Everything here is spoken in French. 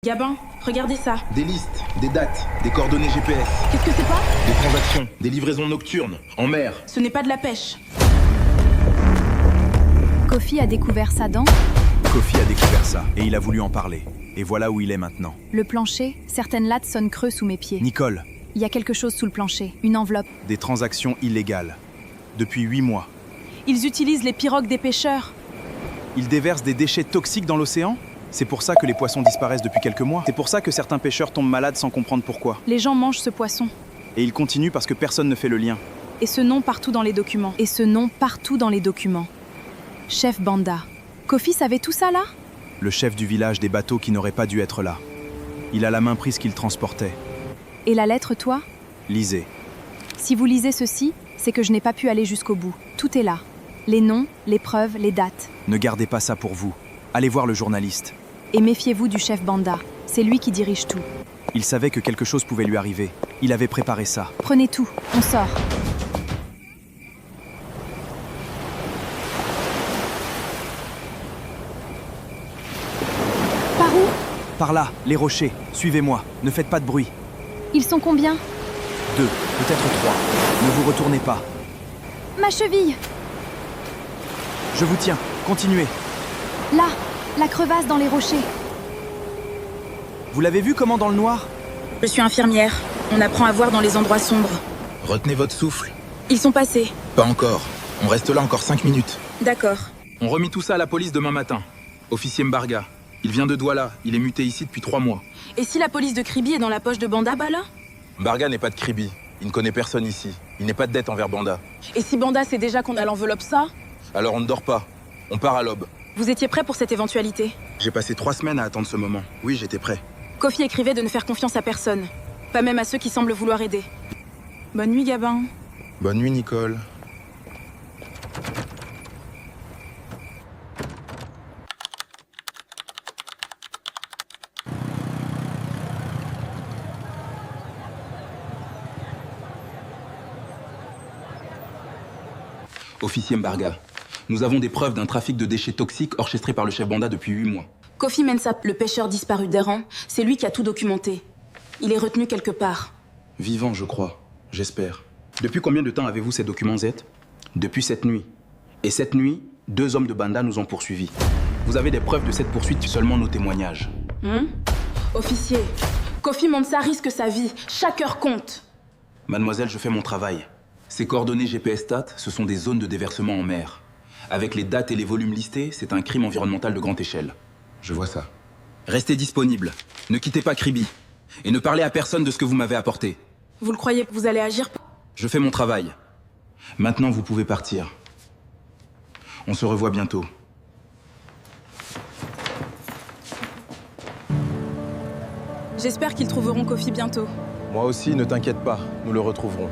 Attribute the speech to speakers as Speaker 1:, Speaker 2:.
Speaker 1: Gabin, regardez ça.
Speaker 2: Des listes, des dates, des coordonnées GPS,
Speaker 1: Qu'est-ce que c'est pas?
Speaker 2: des transactions, des livraisons nocturnes, en mer.
Speaker 1: Ce n'est pas de la pêche.
Speaker 3: Kofi a découvert ça dans
Speaker 4: Kofi a découvert ça, et il a voulu en parler. Et voilà où il est maintenant.
Speaker 3: le plancher. Certaines lattes sonnent creux sous mes pieds.
Speaker 4: Nicole,
Speaker 3: Il y a quelque chose sous le plancher. Une enveloppe.
Speaker 4: des transactions illégales. Depuis 8 mois.
Speaker 1: Ils utilisent les pirogues des pêcheurs.
Speaker 4: Ils déversent des déchets toxiques dans l'océan? C'est pour ça que les poissons disparaissent depuis quelques mois. C'est pour ça que certains pêcheurs tombent malades sans comprendre pourquoi.
Speaker 1: Les gens mangent ce poisson.
Speaker 4: Et ils continuent parce que personne ne fait le lien.
Speaker 1: Et ce nom partout dans les documents. Chef Banda. Kofi savait tout ça là?
Speaker 4: Le chef du village des bateaux qui n'aurait pas dû être là. Il a la main prise qu'il transportait.
Speaker 3: Et la lettre, toi?
Speaker 4: Lisez.
Speaker 3: Si vous lisez ceci, c'est que je n'ai pas pu aller jusqu'au bout. Tout est là. Les noms, les preuves, les dates.
Speaker 4: Ne gardez pas ça pour vous. Allez voir le journaliste.
Speaker 3: Et méfiez-vous du chef Banda. C'est lui qui dirige tout.
Speaker 4: Il savait que quelque chose pouvait lui arriver. Il avait préparé ça.
Speaker 3: Prenez tout, on sort. Par où?
Speaker 4: Par là, les rochers. Suivez-moi. Ne faites pas de bruit.
Speaker 3: Ils sont combien?
Speaker 4: 2, peut-être 3. Ne vous retournez pas.
Speaker 3: Ma cheville!
Speaker 4: Je vous tiens. Continuez.
Speaker 3: Là, la crevasse dans les rochers.
Speaker 4: Vous l'avez vu comment dans le noir?
Speaker 1: Je suis infirmière. On apprend à voir dans les endroits sombres.
Speaker 2: Retenez votre souffle.
Speaker 1: Ils sont passés.
Speaker 2: Pas encore. On reste là encore 5 minutes.
Speaker 1: D'accord.
Speaker 2: On remet tout ça à la police demain matin. Officier Mbarga. Il vient de Douala. Il est muté ici depuis 3 mois.
Speaker 1: Et si la police de Kribi est dans la poche de Banda, bah là?
Speaker 2: Mbarga n'est pas de Kribi. Il ne connaît personne ici. Il n'est pas de dette envers Banda.
Speaker 1: Et si Banda sait déjà qu'on a l'enveloppe ça?
Speaker 2: Alors on ne dort pas. On part à l'aube.
Speaker 1: Vous étiez prêt pour cette éventualité?
Speaker 2: J'ai passé 3 semaines à attendre ce moment. Oui, j'étais prêt.
Speaker 1: Kofi écrivait de ne faire confiance à personne. Pas même à ceux qui semblent vouloir aider. Bonne nuit, Gabin.
Speaker 2: Bonne nuit, Nicole. Officier Mbarga, nous avons des preuves d'un trafic de déchets toxiques orchestré par le chef Banda depuis 8 mois.
Speaker 1: Kofi Mensah, le pêcheur disparu d'Eran, c'est lui qui a tout documenté. Il est retenu quelque part.
Speaker 2: Vivant, je crois. J'espère. Depuis combien de temps avez-vous ces documents, Z? Depuis cette nuit. Et cette nuit, 2 hommes de Banda nous ont poursuivis. Vous avez des preuves de cette poursuite, seulement nos témoignages.
Speaker 1: Officier, Kofi Mensah risque sa vie. Chaque heure compte.
Speaker 2: Mademoiselle, je fais mon travail. Ces coordonnées GPS Stat, ce sont des zones de déversement en mer. Avec les dates et les volumes listés, c'est un crime environnemental de grande échelle. Je vois ça. Restez disponible. Ne quittez pas Kribi. Et ne parlez à personne de ce que vous m'avez apporté.
Speaker 1: Vous le croyez que vous allez agir?
Speaker 2: Je fais mon travail. Maintenant, vous pouvez partir. On se revoit bientôt.
Speaker 1: J'espère qu'ils trouveront Kofi bientôt.
Speaker 5: Moi aussi, ne t'inquiète pas, nous le retrouverons.